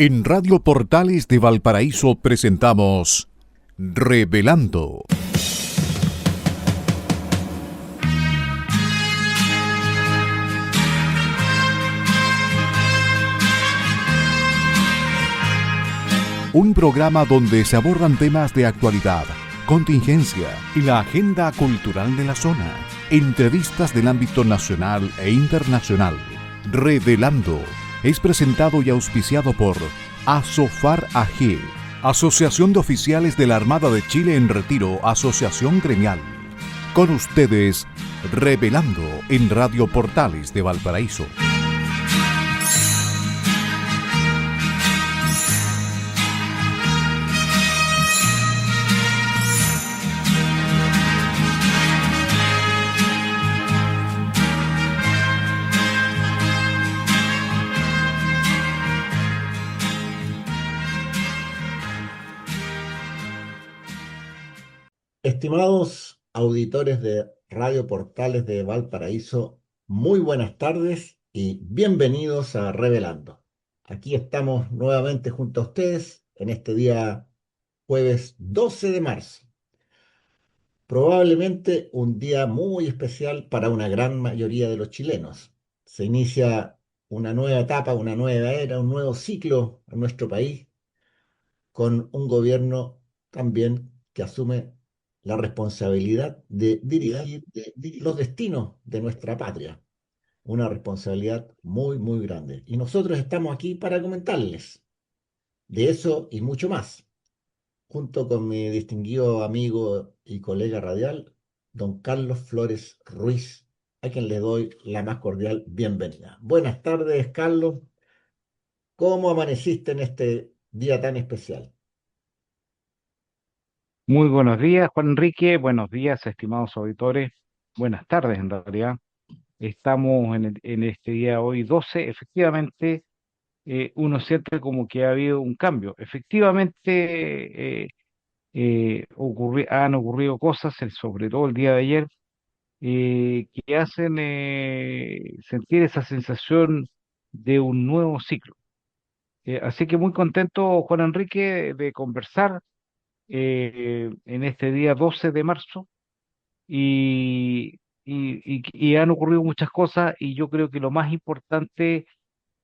En Radio Portales de Valparaíso presentamos Revelando. Un programa donde se abordan temas de actualidad, contingencia y la agenda cultural de la zona. Entrevistas del ámbito nacional e internacional. Revelando es presentado y auspiciado por Asofar AG, Asociación de Oficiales de la Armada de Chile en Retiro, Asociación Gremial. Con ustedes, Revelando en Radio Portales de Valparaíso. Estimados auditores de Radio Portales de Valparaíso, muy buenas tardes y bienvenidos a Revelando. Aquí estamos nuevamente junto a ustedes en este día jueves 12 de marzo. Probablemente un día muy especial para una gran mayoría de los chilenos. Se inicia una nueva etapa, una nueva era, un nuevo ciclo en nuestro país con un gobierno también que asume la responsabilidad de dirigir los destinos de nuestra patria. Una responsabilidad muy, muy grande. Y nosotros estamos aquí para comentarles de eso y mucho más, junto con mi distinguido amigo y colega radial, don Carlos Flores Ruiz, a quien le doy la más cordial bienvenida. Buenas tardes, Carlos. ¿Cómo amaneciste en este día tan especial? Muy buenos días, Juan Enrique. Buenos días, estimados auditores. Buenas tardes, en realidad. Estamos en este día hoy 12. Efectivamente, uno siente como que ha habido un cambio. Efectivamente, han ocurrido cosas, sobre todo el día de ayer, que hacen sentir esa sensación de un nuevo ciclo. Así que muy contento, Juan Enrique, de conversar en este día 12 de marzo y han ocurrido muchas cosas y yo creo que lo más importante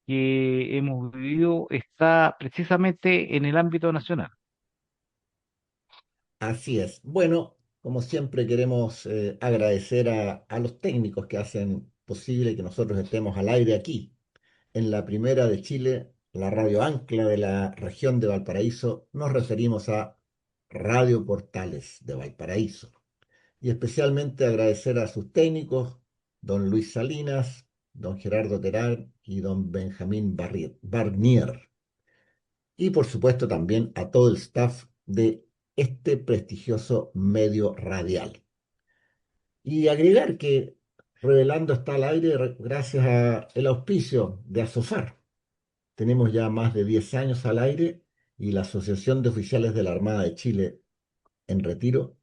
que hemos vivido está precisamente en el ámbito nacional. Así es. Bueno, como siempre queremos agradecer a los técnicos que hacen posible que nosotros estemos al aire aquí, en la primera de Chile, la radio ancla de la región de Valparaíso. Nos referimos a Radio Portales de Valparaíso. Y especialmente agradecer a sus técnicos, don Luis Salinas, don Gerardo Terán y don Benjamín Barnier. Y por supuesto también a todo el staff de este prestigioso medio radial. Y agregar que Revelando está al aire gracias al auspicio de Asofar. Tenemos ya más de 10 años al aire y la Asociación de Oficiales de la Armada de Chile en Retiro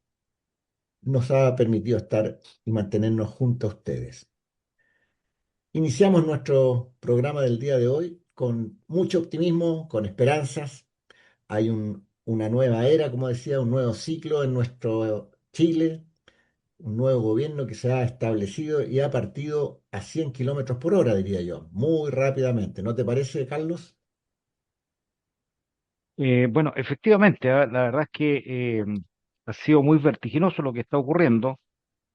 nos ha permitido estar y mantenernos junto a ustedes. Iniciamos nuestro programa del día de hoy con mucho optimismo, con esperanzas. Hay una nueva era, como decía, un nuevo ciclo en nuestro Chile, un nuevo gobierno que se ha establecido y ha partido a 100 kilómetros por hora, diría yo, muy rápidamente. ¿No te parece, Carlos? Bueno, efectivamente, la verdad es que ha sido muy vertiginoso lo que está ocurriendo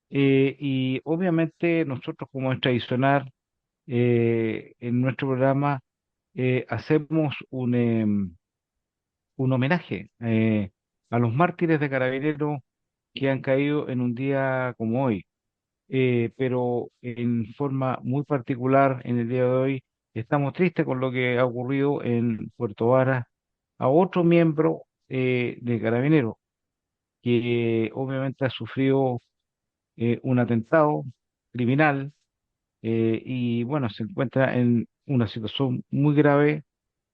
y obviamente nosotros como es tradicional en nuestro programa hacemos un homenaje a los mártires de Carabineros que han caído en un día como hoy. Pero en forma muy particular en el día de hoy estamos tristes con lo que ha ocurrido en Puerto Varas a otro miembro de Carabineros que obviamente ha sufrido un atentado criminal y bueno, se encuentra en una situación muy grave.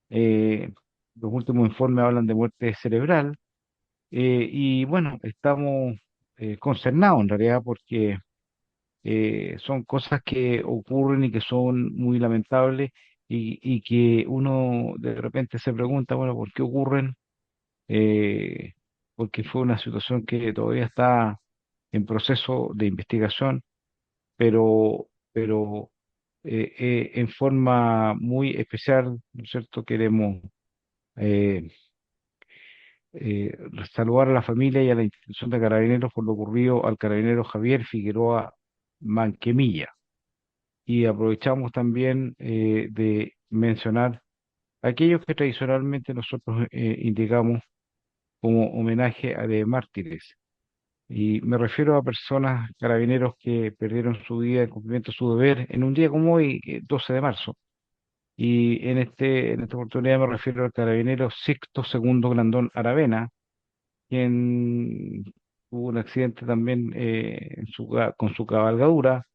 eh, los últimos informes hablan de muerte cerebral y bueno, estamos concernados en realidad porque son cosas que ocurren y que son muy lamentables y que uno de repente se pregunta, bueno, ¿por qué ocurren? Eh, Porque fue una situación que todavía está en proceso de investigación, pero en forma muy especial, ¿no es cierto? Queremos eh, eh, saludar a la familia y a la institución de Carabineros por lo ocurrido al carabinero Javier Figueroa Manquemilla. Y aprovechamos también de mencionar aquellos que tradicionalmente nosotros indicamos como homenaje a de mártires. Y me refiero a personas, carabineros que perdieron su vida en cumplimiento de su deber en un día como hoy, 12 de marzo. Y en esta oportunidad me refiero al carabinero Sixto Segundo Grandón Aravena, quien tuvo un accidente también con su cabalgadura.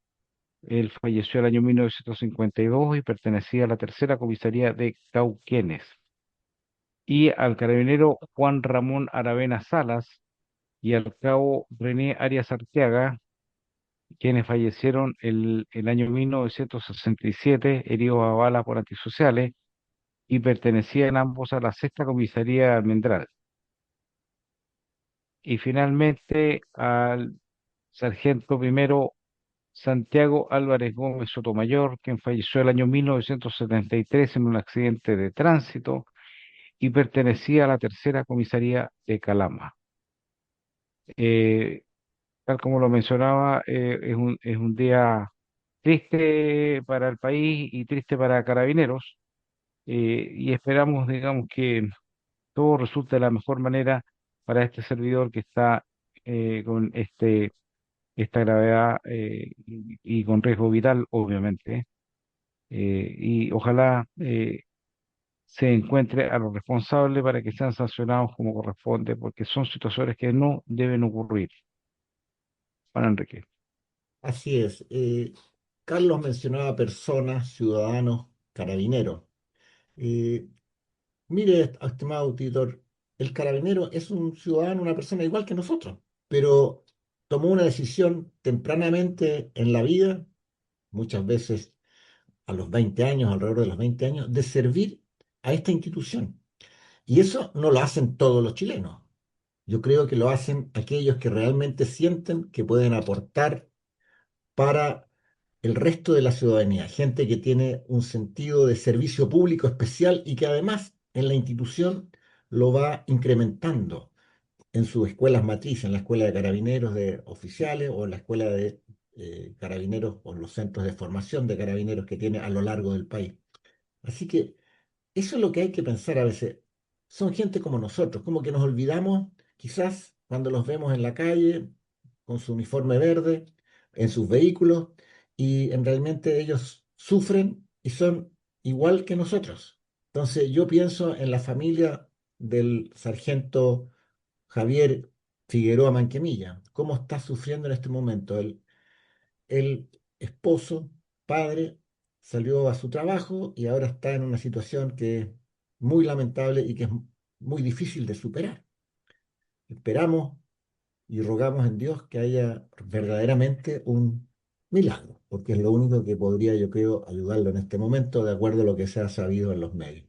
Él falleció el año 1952 y dos y pertenecía a la tercera comisaría de Cauquenes. Y al carabinero Juan Ramón Aravena Salas y al cabo René Arias Arteaga, quienes fallecieron el año 1967, heridos a bala por antisociales, y pertenecían ambos a la sexta comisaría Almendral. Y finalmente al sargento primero Santiago Álvarez Gómez Sotomayor, quien falleció el año 1973 en un accidente de tránsito y pertenecía a la tercera comisaría de Calama. Eh, Tal como lo mencionaba, es un día triste para el país y triste para Carabineros, y esperamos, digamos, que todo resulte de la mejor manera para este servidor que está con esta gravedad y con riesgo vital, obviamente. Y ojalá se encuentre a los responsables para que sean sancionados como corresponde, porque son situaciones que no deben ocurrir. Juan Enrique. Así es. Carlos mencionaba personas, ciudadanos, carabineros. Eh, Mire, estimado auditor, el carabinero es un ciudadano, una persona igual que nosotros, pero tomó una decisión tempranamente en la vida, muchas veces a los 20 años, alrededor de los 20 años, de servir a esta institución. Y eso no lo hacen todos los chilenos. Yo creo que lo hacen aquellos que realmente sienten que pueden aportar para el resto de la ciudadanía, gente que tiene un sentido de servicio público especial y que además en la institución lo va incrementando en sus escuelas matriz, en la escuela de carabineros de oficiales o en la escuela de carabineros o en los centros de formación de carabineros que tiene a lo largo del país. Así que eso es lo que hay que pensar a veces. Son gente como nosotros, como que nos olvidamos quizás cuando los vemos en la calle con su uniforme verde, en sus vehículos, y realmente ellos sufren y son igual que nosotros. Entonces yo pienso en la familia del sargento Javier Figueroa Manquemilla, cómo está sufriendo en este momento. El esposo, padre, salió a su trabajo y ahora está en una situación que es muy lamentable y que es muy difícil de superar. Esperamos y rogamos en Dios que haya verdaderamente un milagro, porque es lo único que podría, yo creo, ayudarlo en este momento, de acuerdo a lo que se ha sabido en los medios.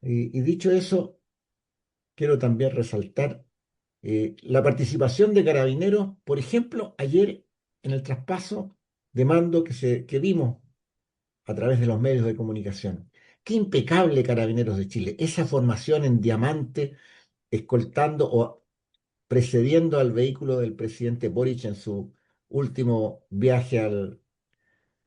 Y dicho eso, quiero también resaltar la participación de carabineros, por ejemplo, ayer en el traspaso de mando que vimos a través de los medios de comunicación. Qué impecable Carabineros de Chile, esa formación en diamante, escoltando o precediendo al vehículo del presidente Boric en su último viaje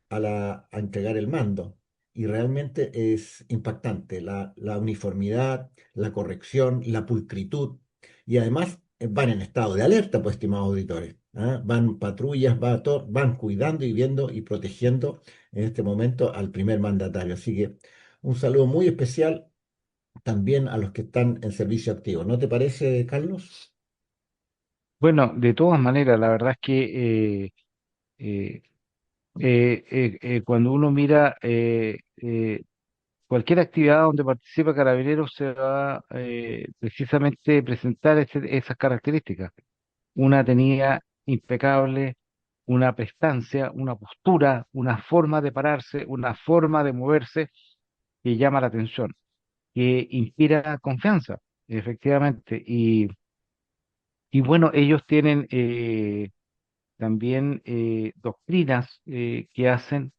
a entregar el mando. Y realmente es impactante la uniformidad, la corrección, la pulcritud. Y además van en estado de alerta, pues, estimados auditores. ¿Ah? Van patrullas, van cuidando y viendo y protegiendo en este momento al primer mandatario. Así que un saludo muy especial también a los que están en servicio activo. ¿No te parece, Carlos? Bueno, de todas maneras, la verdad es que eh, cuando uno mira cualquier actividad donde participa Carabineros se va precisamente presentar esas características. Una tenía impecable, una prestancia, una postura, una forma de pararse, una forma de moverse que llama la atención, que inspira confianza, efectivamente. Y bueno, ellos tienen también doctrinas que hacen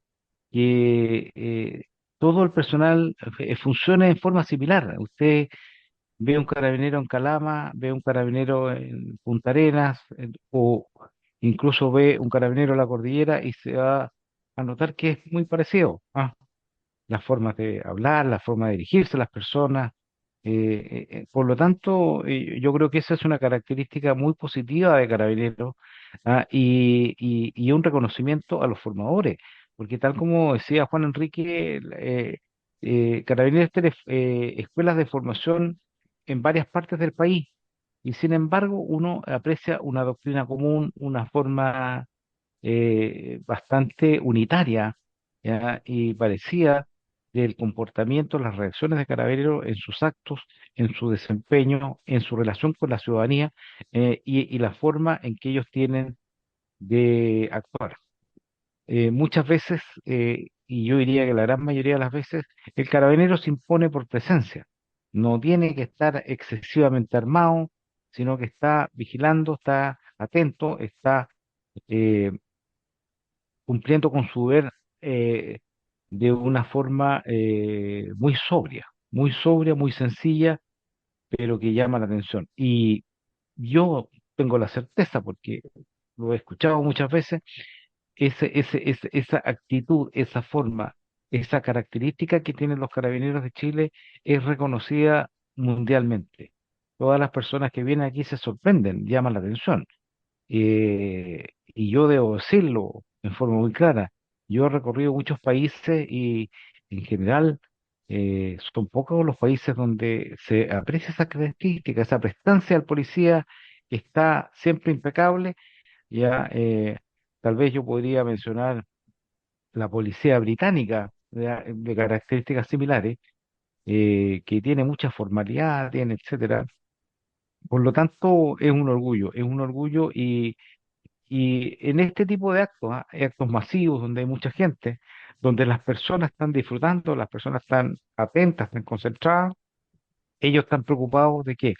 que todo el personal funcione en forma similar. Usted ve un carabinero en Calama, ve un carabinero en Punta Arenas, o incluso ve un carabinero en la cordillera y se va a notar que es muy parecido. Las formas de hablar, la forma de dirigirse a las personas. Por lo tanto, yo creo que esa es una característica muy positiva de Carabineros, y un reconocimiento a los formadores, porque tal como decía Juan Enrique, Carabineros tiene escuelas de formación en varias partes del país, y sin embargo uno aprecia una doctrina común, una forma bastante unitaria, ¿ya? Y parecía del comportamiento, las reacciones de Carabineros en sus actos, en su desempeño, en su relación con la ciudadanía, y la forma en que ellos tienen de actuar. Muchas veces, y yo diría que la gran mayoría de las veces, el carabinero se impone por presencia. No tiene que estar excesivamente armado, sino que está vigilando, está atento, está eh, cumpliendo con su deber eh, de una forma muy sobria, muy sencilla, pero que llama la atención. Y yo tengo la certeza, porque lo he escuchado muchas veces, esa actitud, esa forma, esa característica que tienen los carabineros de Chile es reconocida mundialmente. Todas las personas que vienen aquí se sorprenden, llaman la atención. Y yo debo decirlo en forma muy clara, yo he recorrido muchos países y en general son pocos los países donde se aprecia esa característica, esa prestancia al policía que está siempre impecable. Ya tal vez yo podría mencionar la policía británica de características similares, que tiene mucha formalidad, tiene etcétera. Por lo tanto, es un orgullo. Y en este tipo de actos, actos masivos donde hay mucha gente, donde las personas están disfrutando, las personas están atentas, están concentradas, ellos están preocupados de qué,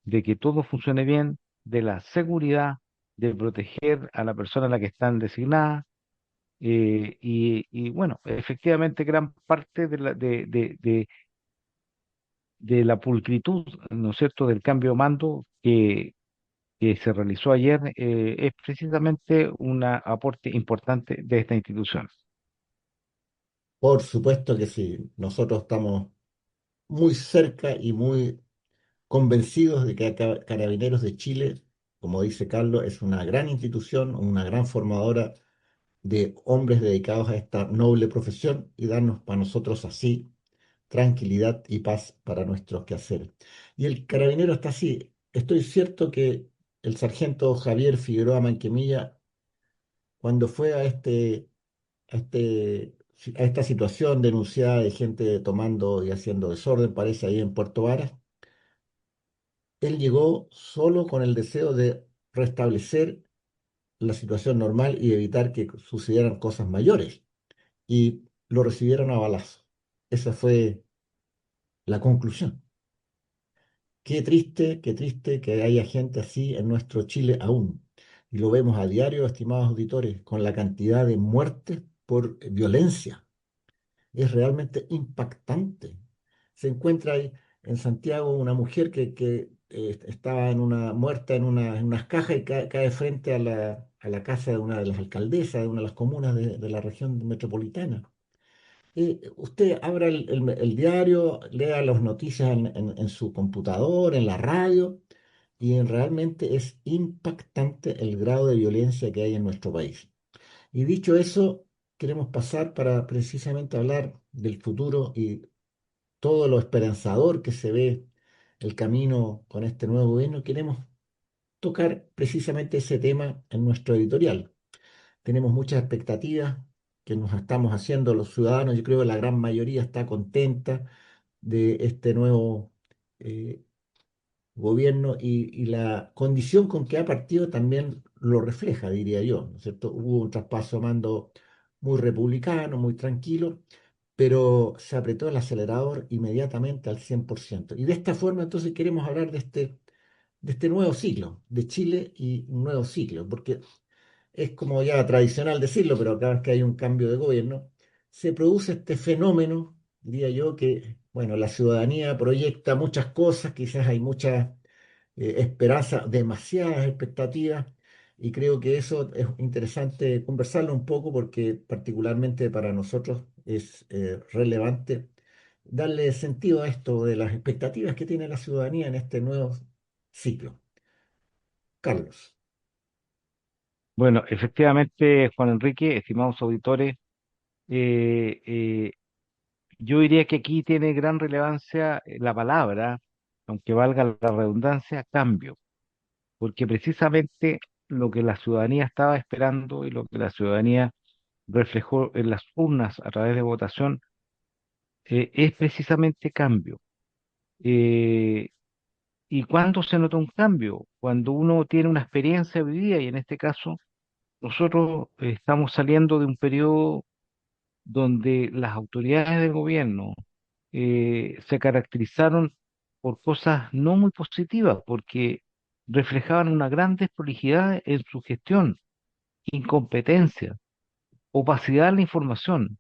de que todo funcione bien, de la seguridad, de proteger a la persona a la que están designadas. Y bueno, efectivamente gran parte de la pulcritud, ¿no es cierto?, del cambio de mando que se realizó ayer, es precisamente un aporte importante de esta institución. Por supuesto que sí, nosotros estamos muy cerca y muy convencidos de que Carabineros de Chile, como dice Carlos, es una gran institución, una gran formadora de hombres dedicados a esta noble profesión y darnos para nosotros así tranquilidad y paz para nuestros quehaceres. Y el carabinero está así. Estoy cierto que el sargento Javier Figueroa Manquemilla, cuando fue a esta situación denunciada de gente tomando y haciendo desorden, parece ahí en Puerto Varas, él llegó solo con el deseo de restablecer la situación normal y evitar que sucedieran cosas mayores. Y lo recibieron a balazo. Esa fue la conclusión. Qué triste que haya gente así en nuestro Chile aún. Y lo vemos a diario, estimados auditores, con la cantidad de muertes por violencia. Es realmente impactante. Se encuentra ahí en Santiago una mujer que estaba muerta en unas cajas y cae frente a la casa de una de las alcaldesas de una de las comunas de la región metropolitana. Usted abra el diario, lea las noticias en su computador, en la radio, y realmente es impactante el grado de violencia que hay en nuestro país. Y dicho eso, queremos pasar para precisamente hablar del futuro y todo lo esperanzador que se ve el camino con este nuevo gobierno. Queremos tocar precisamente ese tema en nuestro editorial. Tenemos muchas expectativas que nos estamos haciendo los ciudadanos. Yo creo que la gran mayoría está contenta de este nuevo eh, gobierno y la condición con que ha partido también lo refleja, diría yo, ¿no es cierto? Hubo un traspaso a mando muy republicano, muy tranquilo, pero se apretó el acelerador inmediatamente al 100%. Y de esta forma entonces queremos hablar de este nuevo ciclo, de Chile y un nuevo ciclo, porque es como ya tradicional decirlo, pero cada vez que hay un cambio de gobierno, se produce este fenómeno, diría yo, que, bueno, la ciudadanía proyecta muchas cosas, quizás hay mucha esperanza, demasiadas expectativas, y creo que eso es interesante conversarlo un poco porque particularmente para nosotros es relevante darle sentido a esto de las expectativas que tiene la ciudadanía en este nuevo ciclo. Carlos. Bueno, efectivamente, Juan Enrique, estimados auditores, eh, eh, yo diría que aquí tiene gran relevancia la palabra, aunque valga la redundancia, cambio, porque precisamente lo que la ciudadanía estaba esperando y lo que la ciudadanía reflejó en las urnas a través de votación es precisamente cambio. Eh, ¿Y cuándo se nota un cambio? Cuando uno tiene una experiencia vivida, y en este caso nosotros estamos saliendo de un periodo donde las autoridades del gobierno se caracterizaron por cosas no muy positivas, porque reflejaban una gran desprolijidad en su gestión, incompetencia, opacidad en la información,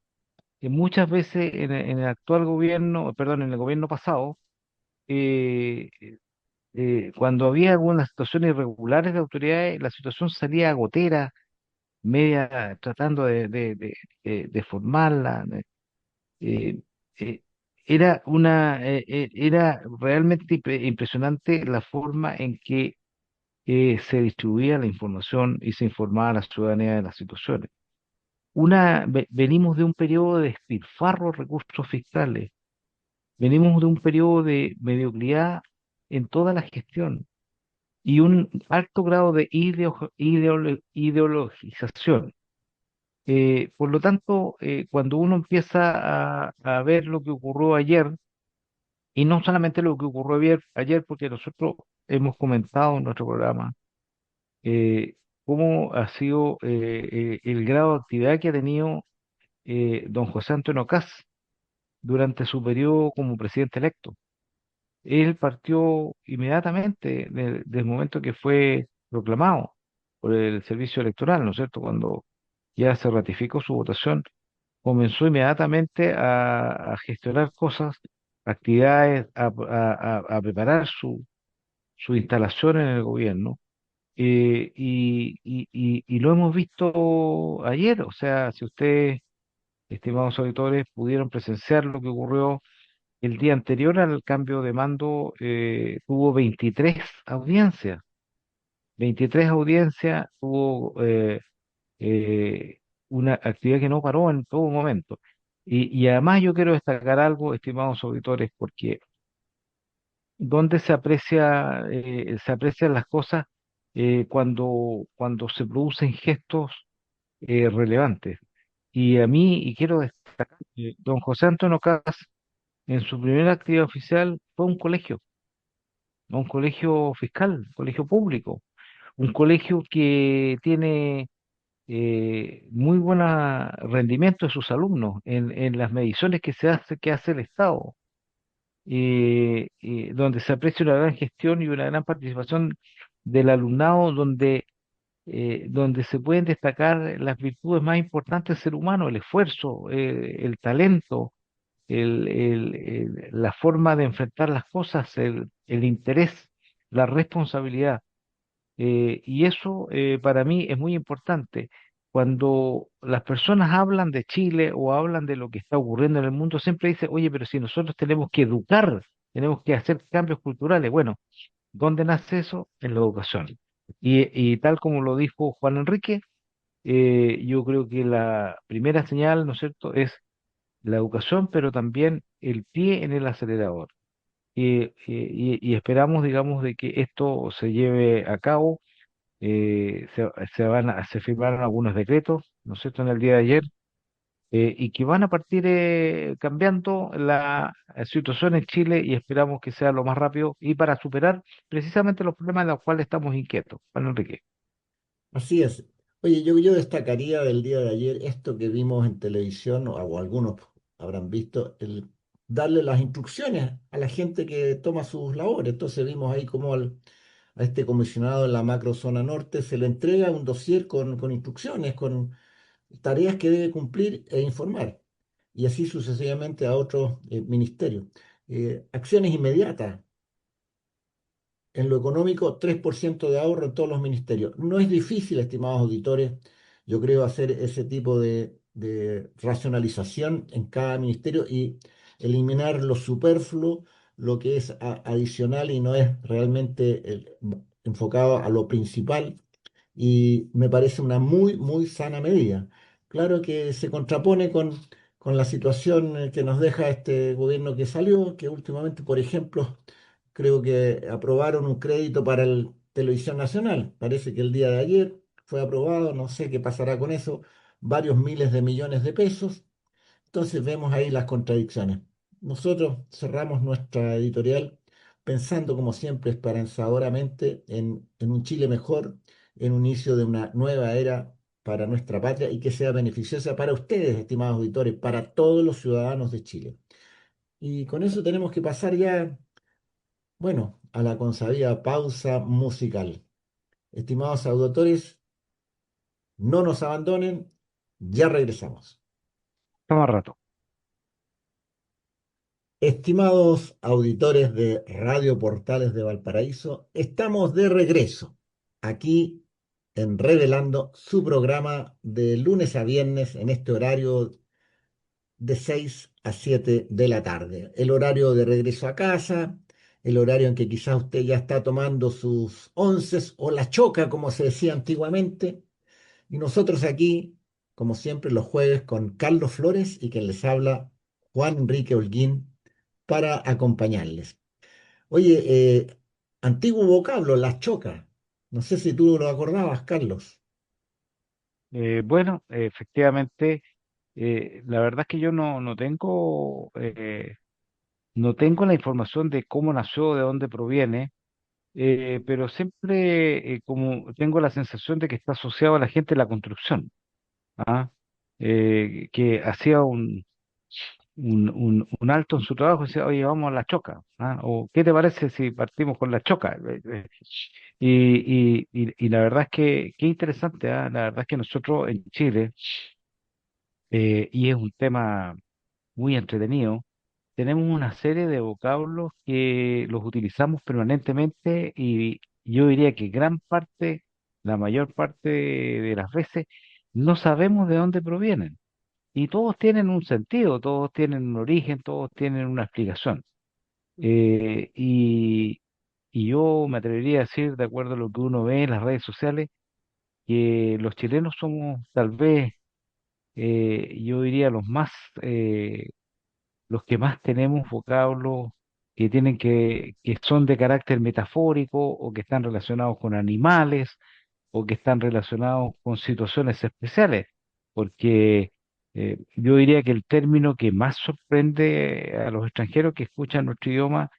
que muchas veces en el actual gobierno, perdón, en el gobierno pasado, eh, cuando había algunas situaciones irregulares de autoridades, la situación salía gotera, media tratando de formarla. eh, eh, era realmente impresionante la forma en que se distribuía la información y se informaba a la ciudadanía de las situaciones. Venimos de un periodo de despilfarro de recursos fiscales, venimos de un periodo de mediocridad en toda la gestión y un alto grado de ideologización. Por lo tanto, cuando uno empieza a ver lo que ocurrió ayer, y no solamente lo que ocurrió ayer, porque nosotros hemos comentado en nuestro programa cómo ha sido el grado de actividad que ha tenido don José Antonio Kast durante su periodo como presidente electo. Él partió inmediatamente del momento que fue proclamado por el servicio electoral, ¿no es cierto? Cuando ya se ratificó su votación, comenzó inmediatamente a gestionar cosas, actividades, a preparar su instalación en el gobierno. Y lo hemos visto ayer, o sea, si ustedes, estimados auditores, pudieron presenciar lo que ocurrió el día anterior al cambio de mando, tuvo 23 audiencias, tuvo eh, una actividad que no paró en todo momento. Y además yo quiero destacar algo, estimados auditores, porque donde se aprecian las cosas cuando se producen gestos relevantes. Y a mí, y quiero destacar, don José Antonio Caz, en su primera actividad oficial fue un colegio fiscal, un colegio público, un colegio que tiene muy buen rendimiento de sus alumnos en las mediciones que hace el Estado, donde se aprecia una gran gestión y una gran participación del alumnado, donde se pueden destacar las virtudes más importantes del ser humano, el esfuerzo, el talento, la forma de enfrentar las cosas, el interés, la responsabilidad. Y eso para mí es muy importante. Cuando las personas hablan de Chile o hablan de lo que está ocurriendo en el mundo, siempre dicen, oye, pero si nosotros tenemos que educar, tenemos que hacer cambios culturales. Bueno, ¿dónde nace eso? En la educación. Y tal como lo dijo Juan Enrique, yo creo que la primera señal, ¿no es cierto?, es la educación, pero también el pie en el acelerador. Y esperamos, digamos, de que esto se lleve a cabo. Se firmaron algunos decretos, ¿no es cierto?, en el día de ayer, y que van a partir cambiando la situación en Chile y esperamos que sea lo más rápido y para superar precisamente los problemas de los cuales estamos inquietos. Juan Enrique. Así es. Oye, yo destacaría del día de ayer esto que vimos en televisión, o algunos habrán visto, el darle las instrucciones a la gente que toma sus labores. Entonces vimos ahí cómo a este comisionado en la macro zona norte se le entrega un dossier con instrucciones, con tareas que debe cumplir e informar. Y así sucesivamente a otros ministerios. Acciones inmediatas. En lo económico, 3% de ahorro en todos los ministerios. No es difícil, estimados auditores, yo creo, hacer ese tipo de racionalización en cada ministerio y eliminar lo superfluo, lo que es adicional y no es realmente enfocado a lo principal, y me parece una muy, muy sana medida. Claro que se contrapone con la situación que nos deja este gobierno que salió, que últimamente, por ejemplo, creo que aprobaron un crédito para el Televisión Nacional. Parece que el día de ayer fue aprobado, no sé qué pasará con eso, varios miles de millones de pesos. Entonces vemos ahí las contradicciones. Nosotros cerramos nuestra editorial pensando, como siempre, esperanzadoramente en un Chile mejor, en un inicio de una nueva era para nuestra patria y que sea beneficiosa para ustedes, estimados auditores, para todos los ciudadanos de Chile. Y con eso tenemos que pasar ya, bueno, a la consabida pausa musical. Estimados auditores, no nos abandonen, ya regresamos. Hasta más rato. Estimados auditores de Radio Portales de Valparaíso, estamos de regreso aquí en Revelando, su programa de lunes a viernes en este horario de 6 a 7 de la tarde. El horario de regreso a casa, el horario en que quizás usted ya está tomando sus onces o la choca, como se decía antiguamente. Y nosotros aquí, como siempre, los jueves con Carlos Flores y quien les habla, Juan Enrique Holguín, para acompañarles. Oye, antiguo vocablo, las chocas. No sé si tú lo acordabas, Carlos. Bueno, efectivamente, la verdad es que yo no tengo la información de cómo nació, de dónde proviene, pero siempre como tengo la sensación de que está asociado a la gente de la construcción, ¿ah? Que hacía un alto en su trabajo y decía, oye, vamos a la choca, ¿ah? O ¿qué te parece si partimos con la choca? Y la verdad es que, qué interesante, ¿ah? La verdad es que nosotros en Chile, y es un tema muy entretenido, tenemos una serie de vocablos que los utilizamos permanentemente y yo diría que gran parte, la mayor parte de las veces, no sabemos de dónde provienen. Y todos tienen un sentido, todos tienen un origen, todos tienen una explicación. Eh, y, y yo me atrevería a decir, de acuerdo a lo que uno ve en las redes sociales, que los chilenos somos tal vez, yo diría, eh, los que más tenemos vocablos que son de carácter metafórico o que están relacionados con animales o que están relacionados con situaciones especiales, porque yo diría que el término que más sorprende a los extranjeros que escuchan nuestro idioma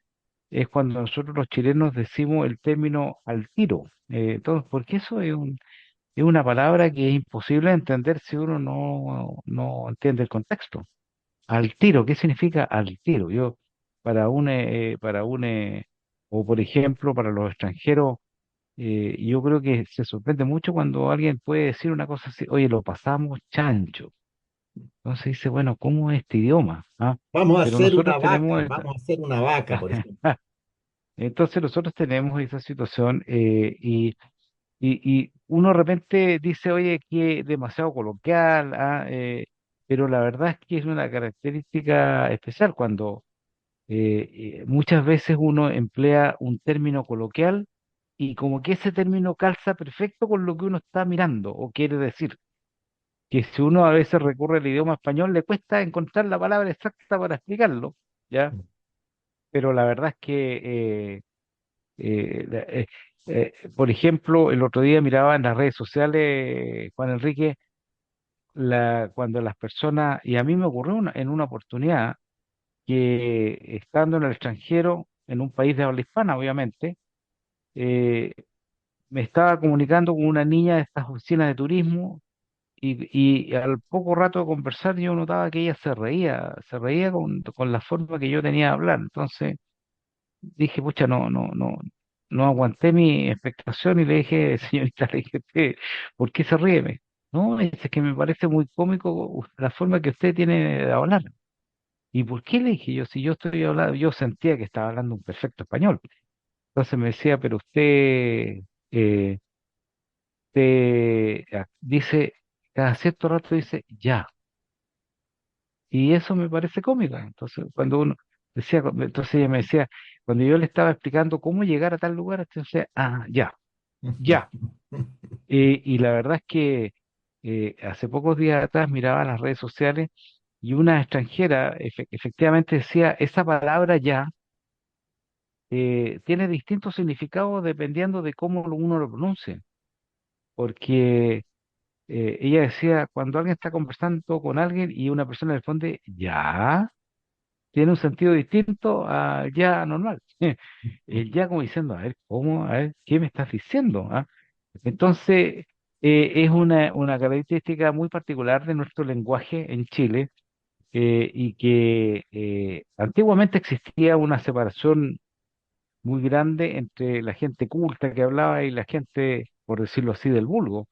es cuando nosotros los chilenos decimos el término al tiro. Entonces, porque eso es una palabra que es imposible de entender si uno no entiende el contexto. Al tiro, ¿qué significa al tiro? O por ejemplo, para los extranjeros, yo creo que se sorprende mucho cuando alguien puede decir una cosa así, oye, lo pasamos chancho. Entonces dice, bueno, ¿cómo es este idioma? ¿Ah? Vamos a Pero hacer nosotros una tenemos vaca, vamos a hacer una vaca, por ejemplo. entonces nosotros tenemos esa situación y uno de repente dice, oye, que es demasiado coloquial, ¿ah? Pero la verdad es que es una característica especial cuando muchas veces uno emplea un término coloquial y como que ese término calza perfecto con lo que uno está mirando o quiere decir. Que si uno a veces recurre al idioma español le cuesta encontrar la palabra exacta para explicarlo, ¿ya? Pero la verdad es que, eh, la- eh, por ejemplo, el otro día miraba en las redes sociales, Juan Enrique, cuando las personas, y a mí me ocurrió en una oportunidad que estando en el extranjero, en un país de habla hispana, obviamente, eh, me estaba comunicando con una niña de estas oficinas de turismo y al poco rato de conversar yo notaba que ella se reía con la forma que yo tenía de hablar. Entonces dije, pucha, no aguanté mi expectación y le dije, señorita, le dije, "¿Usted ¿por qué se ríe? No, es que me parece muy cómico la forma que usted tiene de hablar. ¿Y por qué le dije yo? Si yo estoy hablando, yo sentía que estaba hablando un perfecto español. Entonces me decía, pero eh, usted dice, cada cierto rato dice, ya. Y eso me parece cómico. Entonces, cuando uno decía, entonces ella me decía, cuando yo le estaba explicando cómo llegar a tal lugar, entonces, ya, ya. Y la verdad es que hace pocos días atrás miraba las redes sociales y una extranjera efectivamente decía, esa palabra ya tiene distintos significados dependiendo de cómo uno lo pronuncia. Porque ella decía, cuando alguien está conversando con alguien y una persona responde, ya, tiene un sentido distinto al ya normal. El ya como diciendo, a ver, ¿cómo? A ver, ¿qué me estás diciendo? ¿Ah? Entonces, es una característica muy particular de nuestro lenguaje en Chile y que antiguamente existía una separación muy grande entre la gente culta que hablaba y la gente, por decirlo así, del vulgo.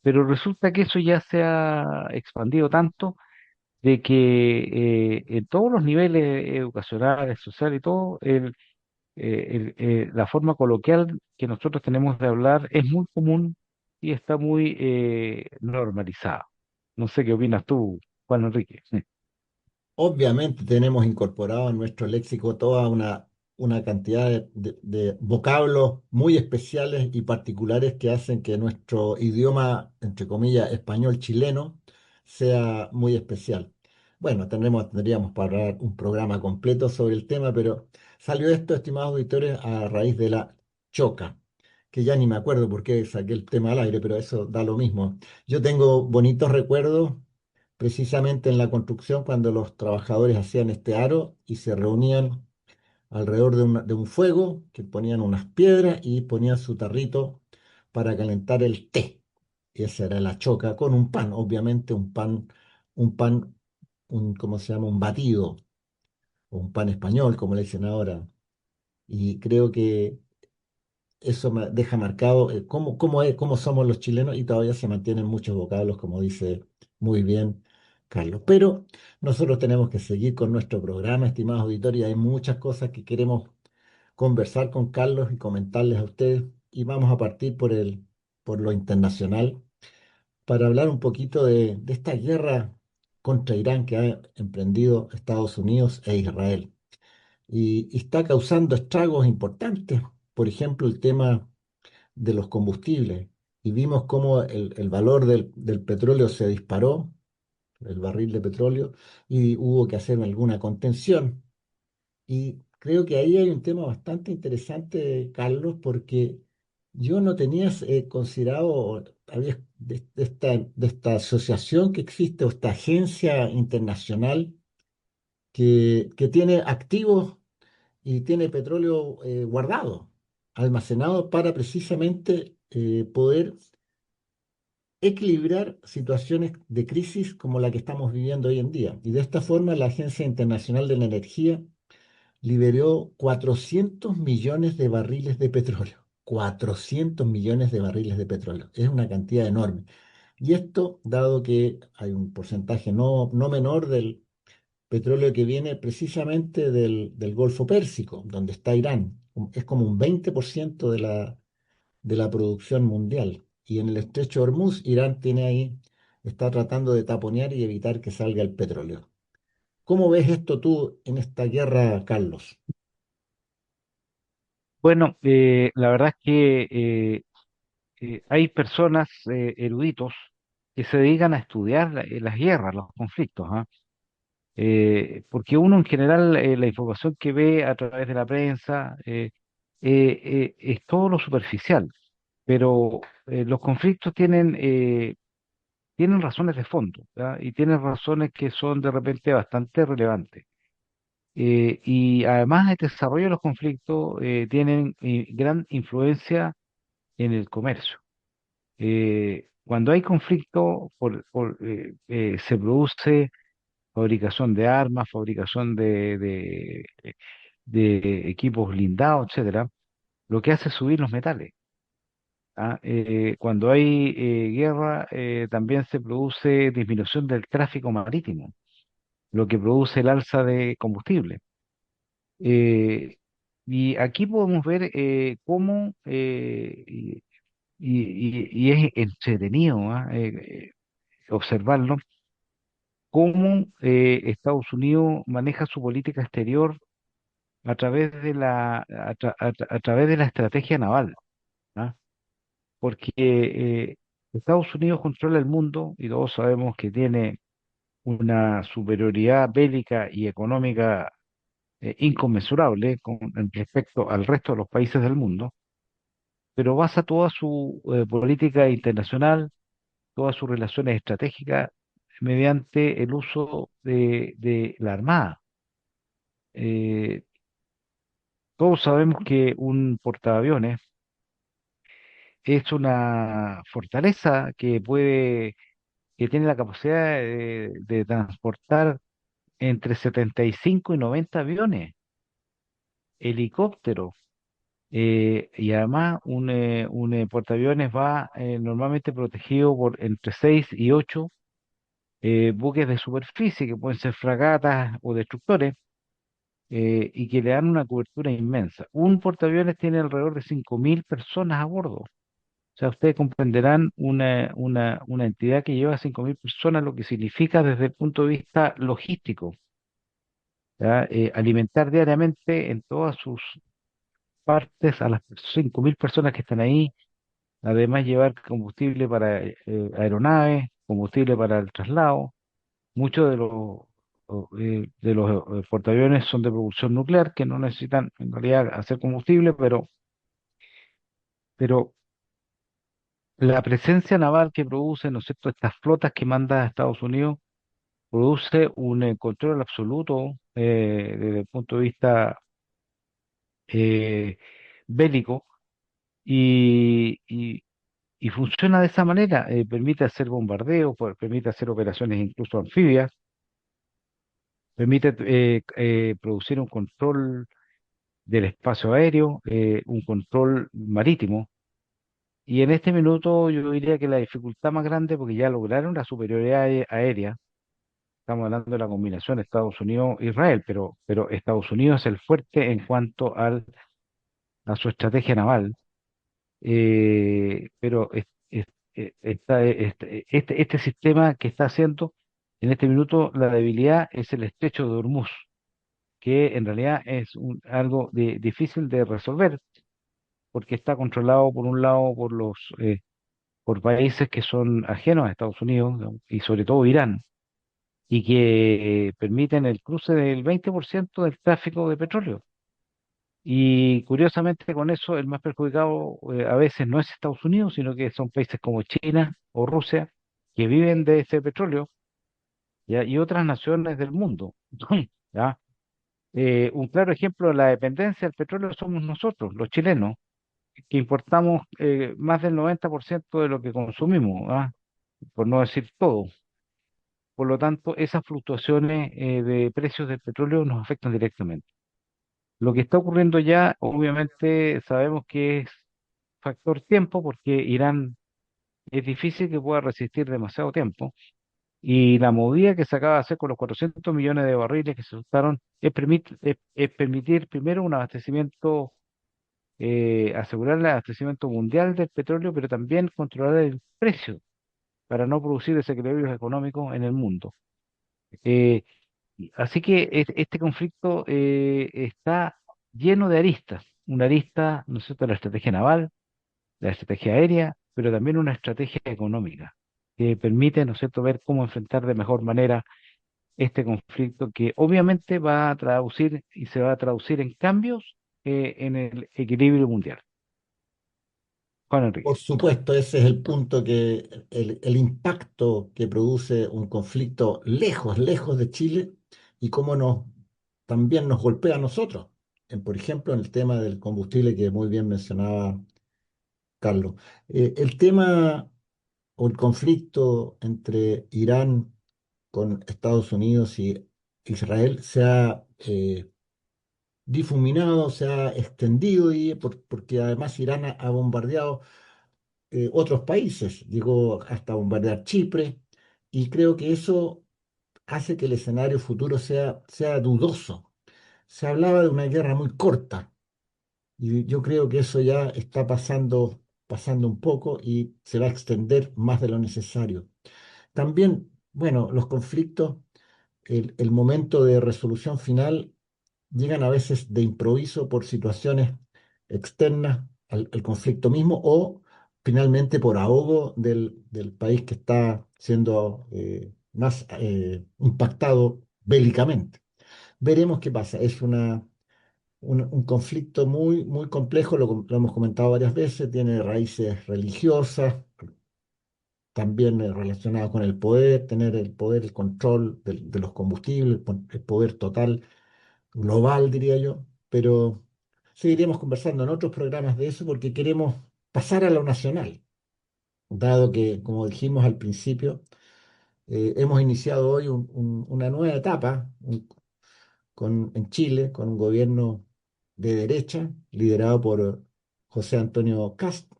Pero resulta que eso ya se ha expandido tanto de que en todos los niveles educacionales, sociales y todo, la forma coloquial que nosotros tenemos de hablar es muy común y está muy normalizada. No sé qué opinas tú, Juan Enrique. Sí. Obviamente tenemos incorporado en nuestro léxico toda una cantidad de vocablos muy especiales y particulares que hacen que nuestro idioma, entre comillas, español chileno, sea muy especial. Bueno, tendríamos para hablar un programa completo sobre el tema, pero salió esto, estimados auditores, a raíz de la choca, que ya ni me acuerdo por qué saqué el tema al aire, pero eso da lo mismo. Yo tengo bonitos recuerdos precisamente en la construcción cuando los trabajadores hacían este aro y se reunían alrededor de un fuego, que ponían unas piedras y ponían su tarrito para calentar el té. Esa era la choca con un pan, obviamente un pan, ¿cómo se llama? Un batido, o un pan español, como le dicen ahora. Y creo que eso me deja marcado cómo somos los chilenos y todavía se mantienen muchos vocablos, como dice muy bien Carlos. Pero nosotros tenemos que seguir con nuestro programa, estimados auditores, y hay muchas cosas que queremos conversar con Carlos y comentarles a ustedes. Y vamos a partir por lo internacional para hablar un poquito de esta guerra contra Irán que ha emprendido Estados Unidos e Israel. Y está causando estragos importantes. Por ejemplo, el tema de los combustibles y vimos cómo el valor del petróleo se disparó, el barril de petróleo, y hubo que hacer alguna contención. Y creo que ahí hay un tema bastante interesante, Carlos, porque yo no tenía considerado, de esta asociación que existe, o esta agencia internacional que tiene activos y tiene petróleo guardado, almacenado para precisamente poder equilibrar situaciones de crisis como la que estamos viviendo hoy en día. Y de esta forma la Agencia Internacional de la Energía liberó 400 millones de barriles de petróleo. 400 millones de barriles de petróleo. Es una cantidad enorme. Y esto, dado que hay un porcentaje no menor del petróleo que viene precisamente del Golfo Pérsico, donde está Irán. Es como un 20% de la producción mundial. Y en el estrecho de Hormuz, Irán tiene ahí, está tratando de taponear y evitar que salga el petróleo. ¿Cómo ves esto tú en esta guerra, Carlos? Bueno, la verdad es que hay personas, eruditos, que se dedican a estudiar las guerras, los conflictos, ¿ah? Porque uno en general, la información que ve a través de la prensa es todo lo superficial, pero los conflictos tienen razones de fondo, ¿ya? Y tienen razones que son de repente bastante relevantes. Y además el desarrollo de los conflictos tienen gran influencia en el comercio. Cuando hay conflicto, se produce fabricación de armas, fabricación de equipos blindados, etcétera, lo que hace es subir los metales. ¿Ah? Cuando hay guerra, también se produce disminución del tráfico marítimo, lo que produce el alza de combustible. Eh, y aquí podemos ver cómo, y es entretenido, ¿ah? Observarlo, cómo Estados Unidos maneja su política exterior a través de la estrategia naval. ¿Ah? Porque Estados Unidos controla el mundo y todos sabemos que tiene una superioridad bélica y económica inconmensurable en respecto al resto de los países del mundo, pero basa toda su política internacional, todas sus relaciones estratégicas mediante el uso de la Armada. Eh, Todos sabemos que un portaaviones es una fortaleza que tiene la capacidad de transportar entre 75 y 90 aviones, helicópteros, y además un portaaviones va normalmente protegido por entre 6 y 8 buques de superficie, que pueden ser fragatas o destructores, y que le dan una cobertura inmensa. Un portaaviones tiene alrededor de 5.000 personas a bordo. O sea, ustedes comprenderán una entidad que lleva 5.000 personas, lo que significa desde el punto de vista logístico, ¿ya? Alimentar diariamente en todas sus partes a las 5.000 personas que están ahí, además llevar combustible para aeronaves, combustible para el traslado. Muchos de los portaaviones son de propulsión nuclear, que no necesitan en realidad hacer combustible, pero la presencia naval que produce, ¿no es cierto?, estas flotas que manda Estados Unidos, produce un control absoluto desde el punto de vista eh, bélico y, y funciona de esa manera. Permite hacer bombardeos, permite hacer operaciones incluso anfibias, permite producir un control del espacio aéreo, un control marítimo. Y en este minuto yo diría que la dificultad más grande, porque ya lograron la superioridad aérea, estamos hablando de la combinación Estados Unidos-Israel, pero Estados Unidos es el fuerte en cuanto a su estrategia naval, pero este sistema que está haciendo en este minuto la debilidad es el estrecho de Hormuz, que en realidad es algo difícil de resolver, porque está controlado por un lado por países que son ajenos a Estados Unidos, ¿no? Y sobre todo Irán, y que permiten el cruce del 20% del tráfico de petróleo. Y curiosamente con eso el más perjudicado a veces no es Estados Unidos, sino que son países como China o Rusia, que viven de ese petróleo, ¿ya? Y otras naciones del mundo. ¿Ya? Un claro ejemplo de la dependencia del petróleo somos nosotros, los chilenos, que importamos más del 90% de lo que consumimos, ¿ah? Por no decir todo. Por lo tanto, esas fluctuaciones de precios del petróleo nos afectan directamente. Lo que está ocurriendo ya, obviamente, sabemos que es factor tiempo, porque Irán es difícil que pueda resistir demasiado tiempo. Y la movida que se acaba de hacer con los 400 millones de barriles que se soltaron es permitir primero un abastecimiento, asegurar el abastecimiento mundial del petróleo, pero también controlar el precio para no producir desequilibrios económicos en el mundo. Eh, Así que este conflicto está lleno de aristas. Una arista, ¿no es cierto?, la estrategia naval, la estrategia aérea, pero también una estrategia económica que permite, ¿no es cierto?, ver cómo enfrentar de mejor manera este conflicto que obviamente va a traducir y se va a traducir en cambios en el equilibrio mundial. Juan Por Enrique. supuesto, ese es el punto que el impacto que produce un conflicto lejos, lejos de Chile y cómo también nos golpea a nosotros. Por ejemplo, en el tema del combustible que muy bien mencionaba Carlos. El tema o el conflicto entre Irán con Estados Unidos y Israel se ha difuminado, se ha extendido porque además Irán ha bombardeado otros países, llegó hasta bombardear Chipre, y creo que eso hace que el escenario futuro sea dudoso. Se hablaba de una guerra muy corta, y yo creo que eso ya está pasando un poco y se va a extender más de lo necesario. También, bueno, los conflictos, el momento de resolución final llegan a veces de improviso por situaciones externas al conflicto mismo o finalmente por ahogo del país que está siendo más impactado bélicamente. Veremos qué pasa. Es un conflicto muy, muy complejo, lo hemos comentado varias veces, tiene raíces religiosas, también relacionadas con el poder, tener el poder, el control de los combustibles, el poder total global, diría yo, pero seguiremos conversando en otros programas de eso porque queremos pasar a lo nacional, dado que, como dijimos al principio, hemos iniciado hoy una nueva etapa en Chile con un gobierno de derecha liderado por José Antonio Kast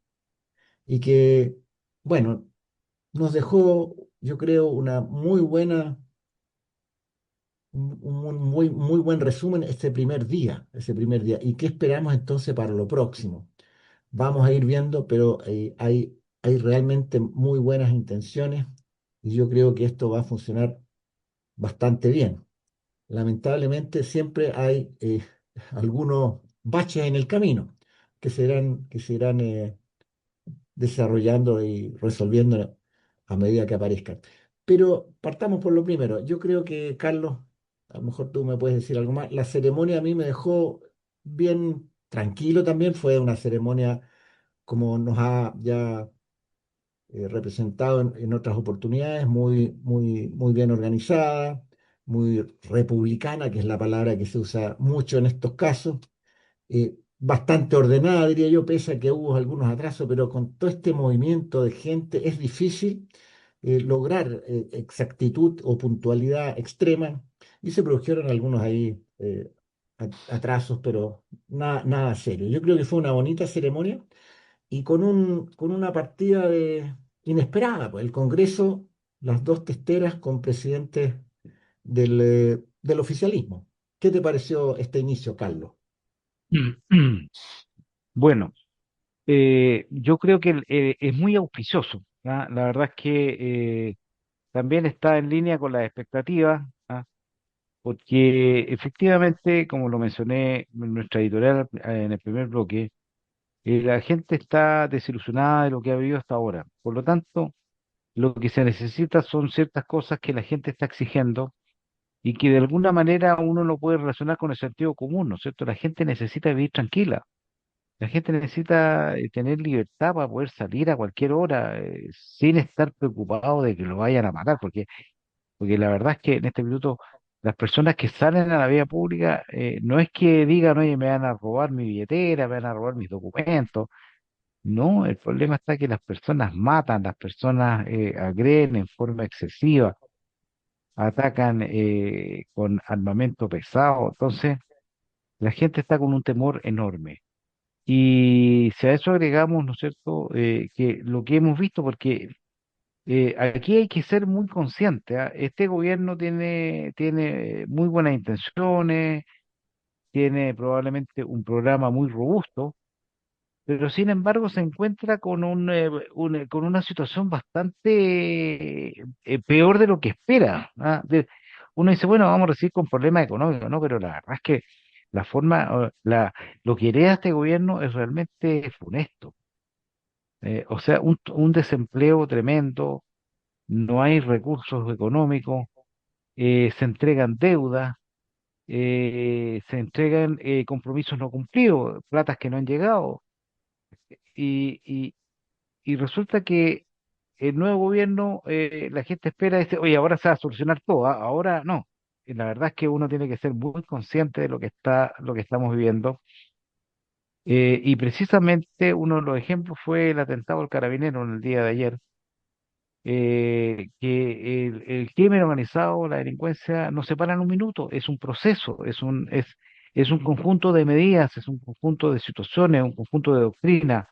y que, bueno, nos dejó, yo creo, un muy, muy buen resumen ese primer día. ¿Y qué esperamos entonces para lo próximo? Vamos a ir viendo, pero hay realmente muy buenas intenciones y yo creo que esto va a funcionar bastante bien. Lamentablemente siempre hay algunos baches en el camino que se irán desarrollando y resolviendo a medida que aparezcan. Pero partamos por lo primero. Yo creo que, Carlos, a lo mejor tú me puedes decir algo más. La ceremonia a mí me dejó bien tranquilo también. Fue una ceremonia como nos ha ya representado en otras oportunidades, muy, muy, muy bien organizada, muy republicana, que es la palabra que se usa mucho en estos casos, bastante ordenada, diría yo, pese a que hubo algunos atrasos, pero con todo este movimiento de gente es difícil lograr exactitud o puntualidad extrema y se produjeron algunos ahí atrasos, pero nada, nada serio. Yo creo que fue una bonita ceremonia y con una partida inesperada, pues el Congreso, las dos testeras con presidentes del oficialismo. ¿Qué te pareció este inicio, Carlos? Bueno, yo creo que es muy auspicioso. ¿Ah? La verdad es que también está en línea con las expectativas, ¿ah? Porque efectivamente, como lo mencioné en nuestra editorial en el primer bloque, la gente está desilusionada de lo que ha vivido hasta ahora. Por lo tanto, lo que se necesita son ciertas cosas que la gente está exigiendo y que de alguna manera uno lo puede relacionar con el sentido común, ¿no es cierto? La gente necesita vivir tranquila. La gente necesita tener libertad para poder salir a cualquier hora sin estar preocupado de que lo vayan a matar, porque la verdad es que en este minuto las personas que salen a la vía pública no es que digan, oye, me van a robar mi billetera, me van a robar mis documentos. No, el problema está que las personas matan, las personas agreden en forma excesiva, atacan con armamento pesado. Entonces, la gente está con un temor enorme. Y si a eso agregamos, ¿no es cierto?, que lo que hemos visto, porque aquí hay que ser muy consciente, ¿ah? Este gobierno tiene muy buenas intenciones, tiene probablemente un programa muy robusto, pero sin embargo se encuentra con con una situación bastante peor de lo que espera. ¿Ah? Uno dice, bueno, vamos a recibir con problemas económicos, ¿no? Pero la verdad es que la forma, lo que hereda este gobierno es realmente funesto. O sea, un desempleo tremendo, no hay recursos económicos, se entregan deudas, se entregan compromisos no cumplidos, platas que no han llegado. y resulta que el nuevo gobierno, la gente espera, dice, oye, ahora se va a solucionar todo, ahora no. Y la verdad es que uno tiene que ser muy consciente de lo que estamos viviendo. Y precisamente uno de los ejemplos fue el atentado al carabinero en el día de ayer, que el crimen organizado, la delincuencia, no se para en un minuto, es un proceso, es un conjunto de medidas, es un conjunto de situaciones, un conjunto de doctrinas,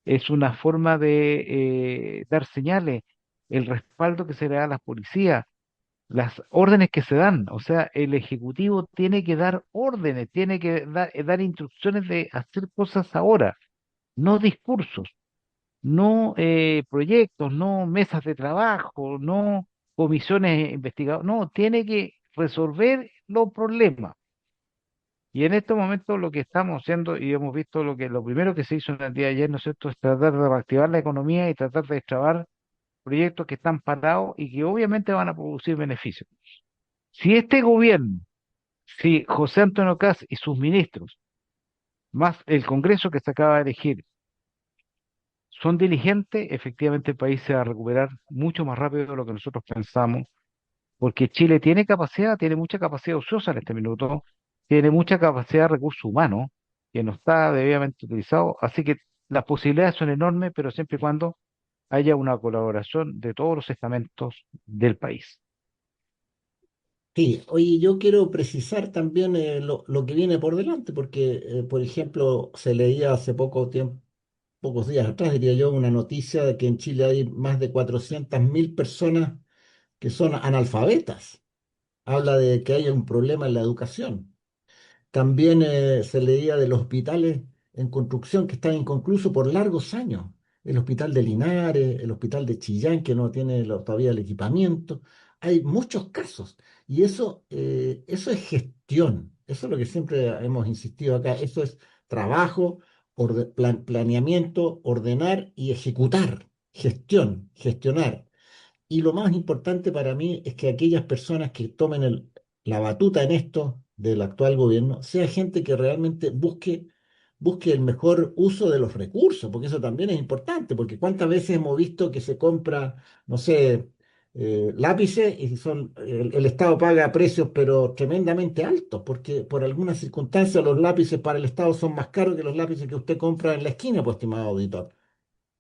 es una forma de dar señales, el respaldo que se le da a las policías, las órdenes que se dan. O sea, el Ejecutivo tiene que dar órdenes, tiene que dar instrucciones de hacer cosas ahora, no discursos, no proyectos, no mesas de trabajo, no comisiones investigadoras, no, tiene que resolver los problemas. Y en estos momentos lo que estamos haciendo, y hemos visto lo primero que se hizo en el día de ayer, ¿no es cierto?, es tratar de reactivar la economía y tratar de destrabar proyectos que están parados y que obviamente van a producir beneficios. Si este gobierno, si José Antonio Kast y sus ministros, más el Congreso que se acaba de elegir, son diligentes, efectivamente el país se va a recuperar mucho más rápido de lo que nosotros pensamos, porque Chile tiene capacidad, tiene mucha capacidad ociosa en este minuto, tiene mucha capacidad de recursos humanos que no está debidamente utilizado, así que las posibilidades son enormes, pero siempre y cuando haya una colaboración de todos los estamentos del país. Sí, oye, yo quiero precisar también lo que viene por delante, porque, por ejemplo, se leía hace poco tiempo, pocos días atrás, diría yo, una noticia de que en Chile hay más de 400.000 personas que son analfabetas. Habla de que hay un problema en la educación. También se leía de los hospitales en construcción que están inconclusos por largos años. El hospital de Linares, el hospital de Chillán, que no tiene todavía el equipamiento. Hay muchos casos. Y eso es gestión. Eso es lo que siempre hemos insistido acá. Eso es trabajo, planeamiento, ordenar y ejecutar. Gestión, gestionar. Y lo más importante para mí es que aquellas personas que tomen la batuta en esto del actual gobierno sea gente que realmente busque el mejor uso de los recursos, porque eso también es importante, porque cuántas veces hemos visto que se compra, no sé, lápices y el Estado paga precios pero tremendamente altos, porque por alguna circunstancia los lápices para el Estado son más caros que los lápices que usted compra en la esquina, pues, estimado auditor,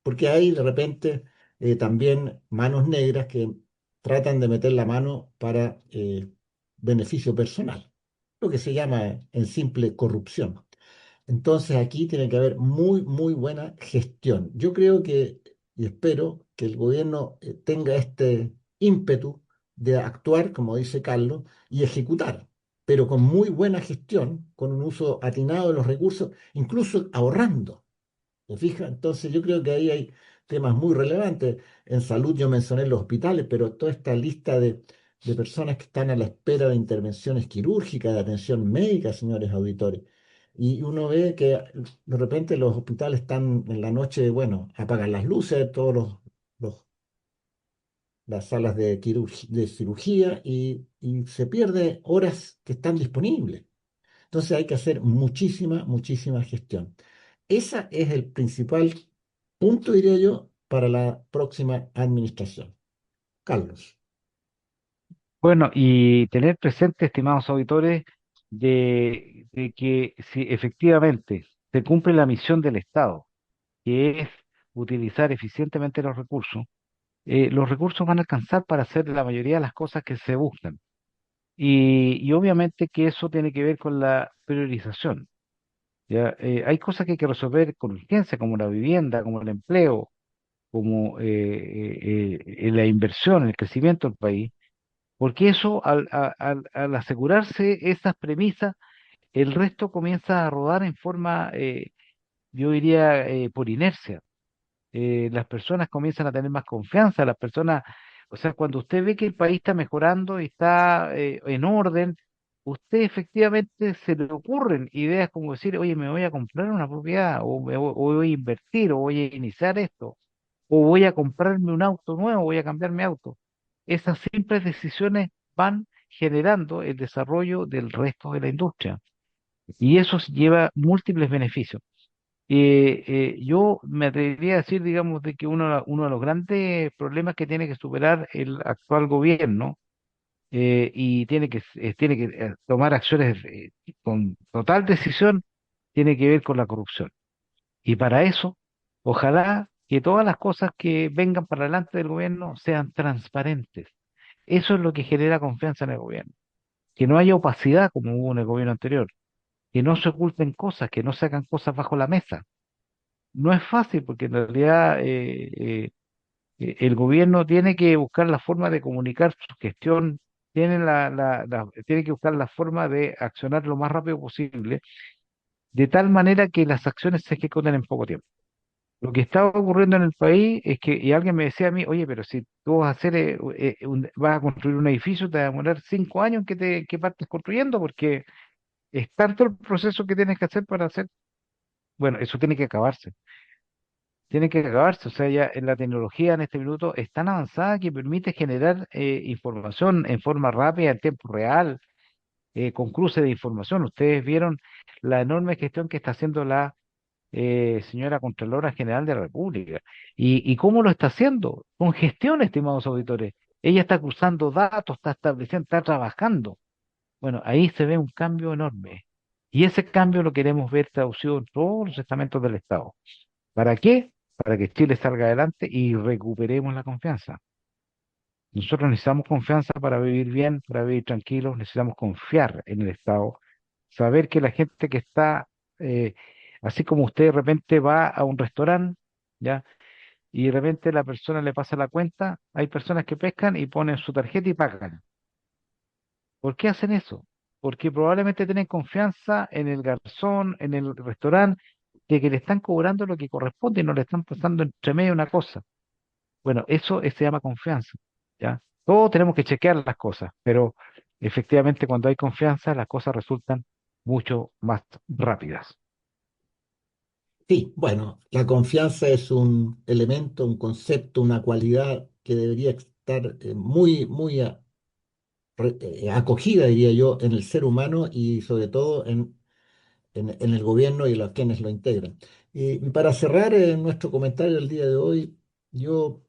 porque hay de repente también manos negras que tratan de meter la mano para beneficio personal, lo que se llama en simple corrupción. Entonces aquí tiene que haber muy, muy buena gestión. Yo creo que y espero que el gobierno tenga este ímpetu de actuar, como dice Carlos, y ejecutar, pero con muy buena gestión, con un uso atinado de los recursos, incluso ahorrando. ¿Se fija? Entonces yo creo que ahí hay temas muy relevantes. En salud yo mencioné los hospitales, pero toda esta lista de personas que están a la espera de intervenciones quirúrgicas, de atención médica, señores auditores. Y uno ve que de repente los hospitales están en la noche, bueno, apagan las luces, los- las salas de cirugía y se pierde horas que están disponibles. Entonces hay que hacer muchísima, muchísima gestión. Ese es el principal punto, diría yo, para la próxima administración. Carlos. Bueno, y tener presente, estimados auditores, de que si efectivamente se cumple la misión del Estado, que es utilizar eficientemente los recursos van a alcanzar para hacer la mayoría de las cosas que se buscan. Y obviamente que eso tiene que ver con la priorización. ¿Ya? Hay cosas que hay que resolver con urgencia, como la vivienda, como el empleo, como la inversión, el crecimiento del país, porque eso, al asegurarse esas premisas, el resto comienza a rodar en forma, yo diría, por inercia. Las personas comienzan a tener más confianza, las personas, o sea, cuando usted ve que el país está mejorando y está en orden, usted efectivamente se le ocurren ideas como decir, oye, me voy a comprar una propiedad, o voy a invertir, o voy a iniciar esto, o voy a comprarme un auto nuevo, voy a cambiar mi auto. Esas simples decisiones van generando el desarrollo del resto de la industria y eso lleva múltiples beneficios. Yo me atrevería a decir, digamos, de que uno de los grandes problemas que tiene que superar el actual gobierno, y tiene que tomar acciones con total decisión, tiene que ver con la corrupción. Y para eso, ojalá que todas las cosas que vengan para adelante del gobierno sean transparentes. Eso es lo que genera confianza en el gobierno. Que no haya opacidad como hubo en el gobierno anterior, que no se oculten cosas, que no se hagan cosas bajo la mesa. No es fácil porque en realidad el gobierno tiene que buscar la forma de comunicar su gestión, tiene que buscar la forma de accionar lo más rápido posible, de tal manera que las acciones se ejecuten en poco tiempo. Lo que está ocurriendo en el país es que, y alguien me decía a mí, oye, pero si tú vas a hacer, vas a construir un edificio, te va a demorar 5 años que partes construyendo, porque es tanto el proceso que tienes que hacer para hacer, bueno, eso tiene que acabarse, o sea, ya en la tecnología en este minuto es tan avanzada que permite generar información en forma rápida, en tiempo real, con cruce de información. Ustedes vieron la enorme gestión que está haciendo la señora Contralora General de la República. ¿Y cómo lo está haciendo? Con gestión, estimados auditores. Ella está cruzando datos, está estableciendo, está trabajando. Bueno, ahí se ve un cambio enorme. Y ese cambio lo queremos ver traducido en todos los estamentos del Estado. ¿Para qué? Para que Chile salga adelante y recuperemos la confianza. Nosotros necesitamos confianza para vivir bien, para vivir tranquilos, necesitamos confiar en el Estado, saber que la gente que está, eh, así como usted de repente va a un restaurante, ¿ya? Y de repente la persona le pasa la cuenta, hay personas que pescan y ponen su tarjeta y pagan. ¿Por qué hacen eso? Porque probablemente tienen confianza en el garzón, en el restaurante, de que le están cobrando lo que corresponde y no le están pasando entre medio una cosa. Bueno, eso se llama confianza, ¿ya? Todos tenemos que chequear las cosas, pero efectivamente cuando hay confianza las cosas resultan mucho más rápidas. Sí, bueno, la confianza es un elemento, un concepto, una cualidad que debería estar muy acogida, diría yo, en el ser humano y sobre todo en el gobierno y los quienes lo integran. Y para cerrar nuestro comentario del día de hoy, yo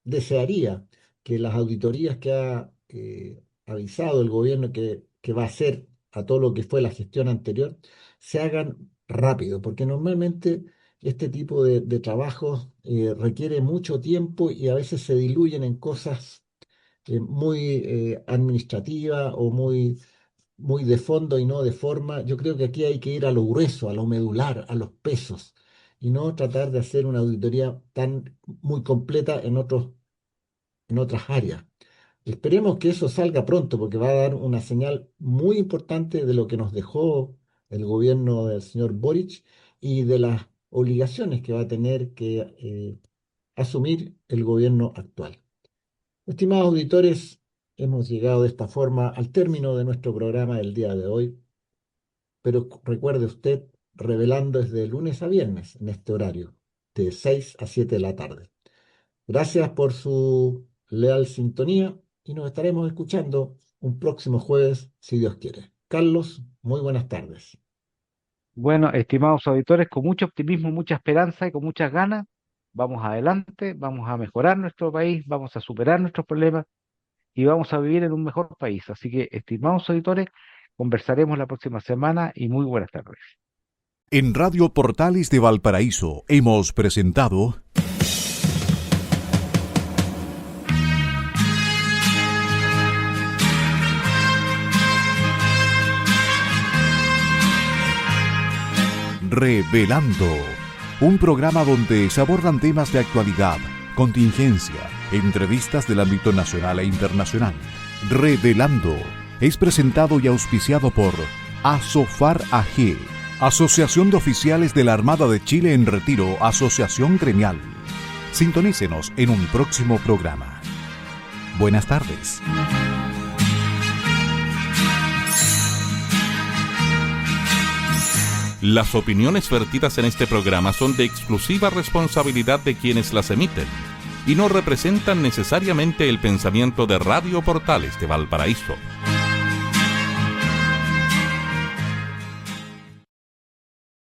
desearía que las auditorías que ha avisado el gobierno que va a hacer a todo lo que fue la gestión anterior se hagan rápido, porque normalmente este tipo de trabajos requiere mucho tiempo y a veces se diluyen en cosas muy administrativas o muy de fondo y no de forma. Yo creo que aquí hay que ir a lo grueso, a lo medular, a los pesos, y no tratar de hacer una auditoría tan muy completa en otras áreas. Esperemos que eso salga pronto porque va a dar una señal muy importante de lo que nos dejó el gobierno del señor Boric y de las obligaciones que va a tener que asumir el gobierno actual. Estimados auditores, hemos llegado de esta forma al término de nuestro programa del día de hoy, pero recuerde usted, revelando desde lunes a viernes en este horario, de 6 a 7 de la tarde. Gracias por su leal sintonía y nos estaremos escuchando un próximo jueves, si Dios quiere. Carlos, muy buenas tardes. Bueno, estimados auditores, con mucho optimismo, mucha esperanza y con muchas ganas, vamos adelante, vamos a mejorar nuestro país, vamos a superar nuestros problemas y vamos a vivir en un mejor país. Así que, estimados auditores, conversaremos la próxima semana y muy buenas tardes. En Radio Portales de Valparaíso hemos presentado Revelando, un programa donde se abordan temas de actualidad, contingencia, entrevistas del ámbito nacional e internacional. Revelando es presentado y auspiciado por Asofar AG, Asociación de Oficiales de la Armada de Chile en Retiro, Asociación Gremial. Sintonícenos en un próximo programa. Buenas tardes. Las opiniones vertidas en este programa son de exclusiva responsabilidad de quienes las emiten y no representan necesariamente el pensamiento de Radio Portales de Valparaíso.